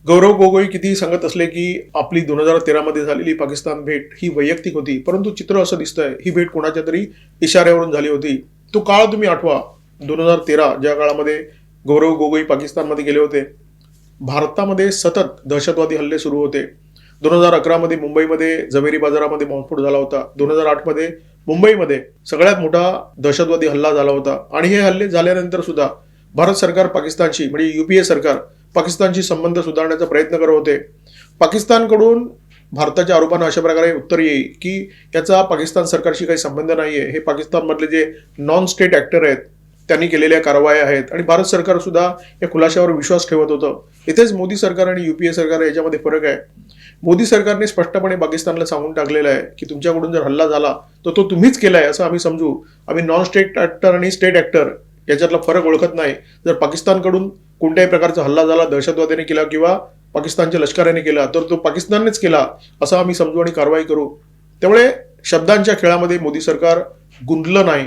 गौरव गोगोई कितीही सांगत असले की आपली 2013 मध्ये झालेली पाकिस्तान भेट ही वैयक्तिक होती, परंतु चित्र असं दिसतंय ही भेट कोणाच्या तरी इशाऱ्यावरून झाली होती. तो काळ तुम्ही आठवा, 2013 ज्या काळामध्ये गौरव गोगोई पाकिस्तानमध्ये गेले होते. भारतामध्ये सतत दहशतवादी हल्ले सुरू होते. 2011 मध्ये मुंबईमध्ये झवेरी बाजारामध्ये बॉम्बस्फोट झाला होता. 2008 मध्ये मुंबईमध्ये सगळ्यात मोठा दहशतवादी हल्ला झाला होता. आणि हे हल्ले झाल्यानंतर सुद्धा भारत सरकार पाकिस्तानशी म्हणजे युपीए सरकार पाकिस्तानशी संबंध सुधारण्याचा प्रयत्न करत होते. पाकिस्तानकडून भारताच्या आरोपांना अशा प्रकारे उत्तर येईल की याचा पाकिस्तान सरकारशी काही संबंध नाहीये, हे पाकिस्तानमधले जे नॉन स्टेट ऍक्टर आहेत त्यांनी केलेल्या कारवाया आहेत आणि भारत सरकार सुद्धा या खुलाशावर विश्वास ठेवत होतं. इथेच मोदी सरकार आणि युपीए सरकार याच्यामध्ये फरक आहे. मोदी सरकारने स्पष्टपणे पाकिस्तानला सांगून टाकलेलं आहे की तुमच्याकडून जर हल्ला झाला तर तो तुम्हीच केलाय असं आम्ही समजू. आम्ही नॉन स्टेट ऍक्टर आणि स्टेट ऍक्टर याच्यातला फरक ओळखत नाही. जर पाकिस्तानकडून कोणत्याही प्रकारचा हल्ला झाला, दहशतवाद्याने केला किंवा पाकिस्तानच्या लष्कराने केला, तर तो पाकिस्ताननेच केला असं आम्ही समजू आणि कारवाई करू. त्यामुळे शब्दांच्या खेळामध्ये मोदी सरकार गुंतलं नाही.